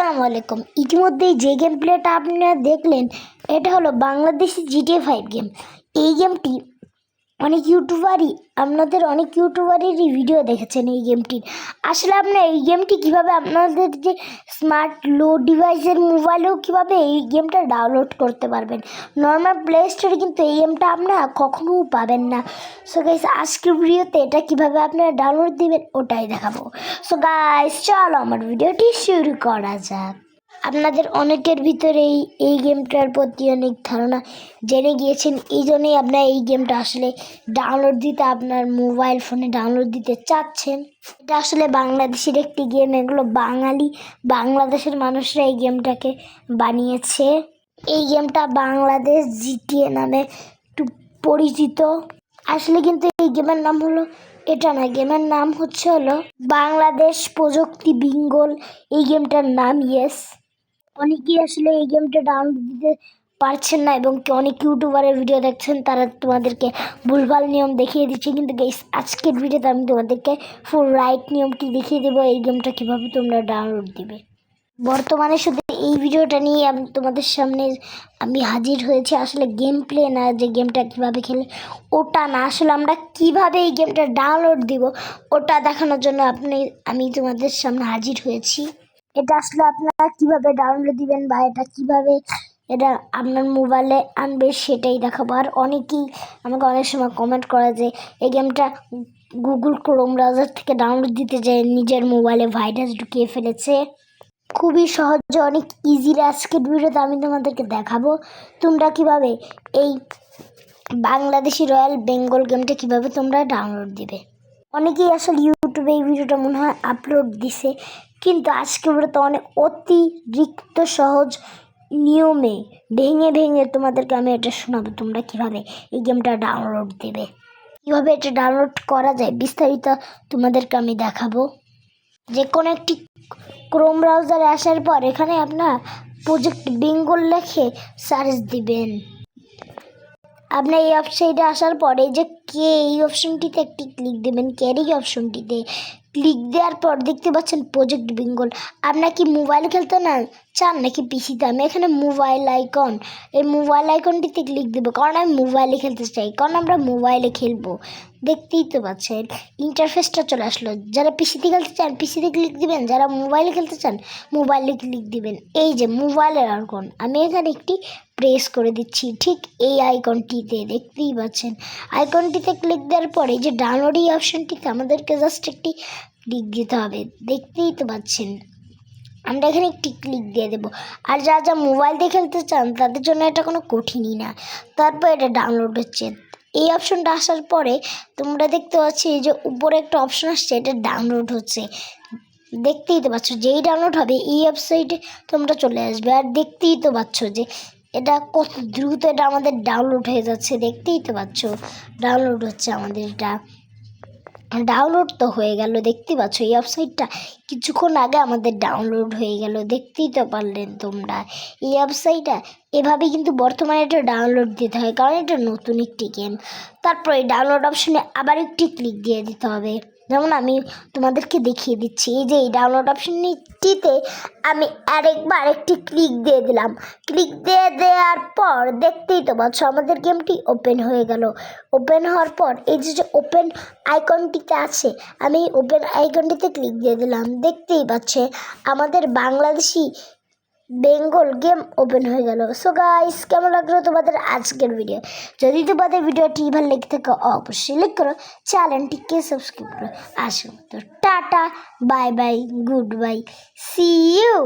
আসসালামু আলাইকুম। ইতিমধ্যেই যে গেম প্লেটা আপনারা দেখলেন এটা হলো বাংলাদেশি GTA 5 গেম। এই গেমটি অনেক ইউটিউবারেরই ভিডিও দেখেছেন এই গেমটির। আসলে আপনারা এই গেমটি কীভাবে আপনাদের যে স্মার্ট লো ডিভাইসের মোবাইলেও কীভাবে এই গেমটা ডাউনলোড করতে পারবেন। নর্মাল প্লে স্টোরে কিন্তু এই গেমটা আপনারা কখনোও পাবেন না। সো গাইস, আজকের ভিডিওতে এটা কীভাবে আপনারা ডাউনলোড দিবেন ওটাই দেখাবো। সো গাইস, চলো আমার ভিডিওটি শুরু করা যাক। আপনাদের অনেকের ভিতরে এই গেমটার প্রতি অনেক ধারণা জেনে গিয়েছেন, এই জন্যই আপনারা এই গেমটা আসলে ডাউনলোড দিতে আপনার মোবাইল ফোনে ডাউনলোড দিতে চাচ্ছেন। এটা আসলে বাংলাদেশের একটি গেম। এগুলো বাংলাদেশের মানুষরা এই গেমটাকে বানিয়েছে। এই গেমটা বাংলাদেশ GTA নামে একটু পরিচিত। আসলে কিন্তু এই গেমের নাম হলো এটা না, গেমের নাম হলো বাংলাদেশ প্রযুক্তি বিঙ্গল এই গেমটার নাম। ইয়েস, অনেকেই আসলে এই গেমটা ডাউনলোড দিতে পারছেন না এবং অনেক ইউটিউবারের ভিডিও দেখছেন, তারা তোমাদেরকে ভুলভাল নিয়ম দেখিয়ে দিচ্ছে। কিন্তু গাইস, আজকের ভিডিওতে আমি তোমাদেরকে ফুল রাইট নিয়মটি দেখিয়ে দেবো এই গেমটা কীভাবে তোমরা ডাউনলোড দিবে। বর্তমানে শুধু এই ভিডিওটা নিয়ে আমি তোমাদের সামনে হাজির হয়েছি। আসলে গেম প্লে না, যে গেমটা কীভাবে খেলে ওটা না, আসলে আমরা কিভাবে এই গেমটা ডাউনলোড দিব ওটা দেখানোর জন্য আমি তোমাদের সামনে হাজির হয়েছি। এটা আসলে আপনারা কিভাবে ডাউনলোড দিবেন বা এটা আপনার মোবাইলে আনবে সেটাই দেখাবো। আর অনেকেই আমাকে অনেক সময় কমেন্ট করে যে এই গেমটা গুগল ক্রোম ব্রাউজার থেকে ডাউনলোড দিতে যায় নিজের মোবাইলে ভাইরাস ঢুকিয়ে ফেলেছে। খুবই সহজে, অনেক ইজিলি আজকের ভিডিওতে আমি তোমাদেরকে দেখাবো তোমরা কিভাবে এই বাংলাদেশি রয়্যাল বেঙ্গল গেমটা কিভাবে তোমরা ডাউনলোড দিবে। অনেকেই আসলে ইউটিউবে এই ভিডিওটা মনে হয় আপলোড দিছে, কিন্তু আজকে ভিডিওতে অনেক অতিরিক্ত সহজ নিয়মে ভেঙে তোমাদেরকে আমি এটা শোনাবো তোমরা কিভাবে এই গেমটা ডাউনলোড দেবে, কিভাবে এটা ডাউনলোড করা যায় বিস্তারিত তোমাদেরকে আমি দেখাবো। যে কোনো একটি ক্রোম ব্রাউজারে আসার পর এখানে আপনার প্রজেক্ট বেঙ্গল লিখে সার্চ দিবেন। আপনার এই ওয়েবসাইটে আসার পরে যে এই অপশনটিতে একটি ক্লিক দেবেন। এই অপশনটিতে ক্লিক দেওয়ার পর দেখতে পাচ্ছেন প্রজেক্ট বেঙ্গল। আপনার কি মোবাইলে খেলতে না চান নাকি পিসিতে? আমি এখানে এই মোবাইল আইকনটিতে ক্লিক দেবো, কারণ আমি মোবাইলে খেলতে চাই, কারণ আমরা মোবাইলে খেলবো। দেখতেই তো পাচ্ছেন ইন্টারফেসটা চলে আসলো। যারা পিসিতে খেলতে চান পিসিতে ক্লিক দিবেন, যারা মোবাইলে খেলতে চান মোবাইলে ক্লিক দিবেন। এই যে মোবাইলের আইকন, আমি এখানে একটি প্রেস করে দিচ্ছি ঠিক এই আইকনটিতে, দেখতেই পাচ্ছেন। আইকনটিতে ক্লিক দেওয়ার পরে যে ডাউনলোড এই অপশনটিতে আমাদেরকে জাস্ট একটি ক্লিক দিতে হবে, দেখতেই তো পাচ্ছেন। আমরা এখানে একটি ক্লিক দিয়ে দেবো। আর যা মোবাইল দিয়ে খেলতে চান তাদের জন্য এটা কোনো কঠিনই না। তারপর এটা ডাউনলোড হচ্ছে। এই অপশনটা আসার পরে তোমরা দেখতে পাচ্ছ এই যে উপরে একটা অপশন আসছে, এটা ডাউনলোড হচ্ছে। দেখতেই তো পাচ্ছ, যেই ডাউনলোড হবে এই ওয়েবসাইটে তোমরা চলে আসবে। আর দেখতেই তো পাচ্ছ যে এটা কত দ্রুত এটা আমাদের ডাউনলোড হয়ে যাচ্ছে। দেখতেই তো পাচ্ছ ডাউনলোড হচ্ছে আমাদের। এটা ডাউনলোড তো হয়ে গেল, দেখতেই পাচ্ছ এই ওয়েবসাইটটা কিছুক্ষণ আগে আমাদের ডাউনলোড হয়ে গেল, দেখতেই তো পারলেন তোমরা। এই ওয়েবসাইটটা এভাবেই কিন্তু বর্তমানে এটা ডাউনলোড দিতে হয়, কারণ এটা নতুন একটি গেম। তারপর এই ডাউনলোড অপশনে আবার একটি ক্লিক দিয়ে দিতে হবে। যেমন আমি তোমাদেরকে দেখিয়ে দিচ্ছি, এই যে এই ডাউনলোড অপশনটিতে আমি আরেকবার একটি ক্লিক দিয়ে দিলাম। ক্লিক দিয়ে দেওয়ার পর দেখতেই তো পাচ্ছ আমাদের গেমটি ওপেন হয়ে গেল। ওপেন হওয়ার পর এই যে ওপেন আইকনটিতে আছে, আমি ওপেন আইকনটিতে ক্লিক দিয়ে দিলাম। দেখতেই পাচ্ছে আমাদের বাংলাদেশি বেঙ্গল গেম ওপেন হয়ে গেল। সো গাইস, কেমন লাগলো তোমাদের আজকের ভিডিও? যদি তোমাদের ভিডিওটি ভালো লেগে থাকে অবশ্যই লাইক করো, চ্যানেলটিকে সাবস্ক্রাইব করো। আসো তো, tata, bye bye, goodbye, see you.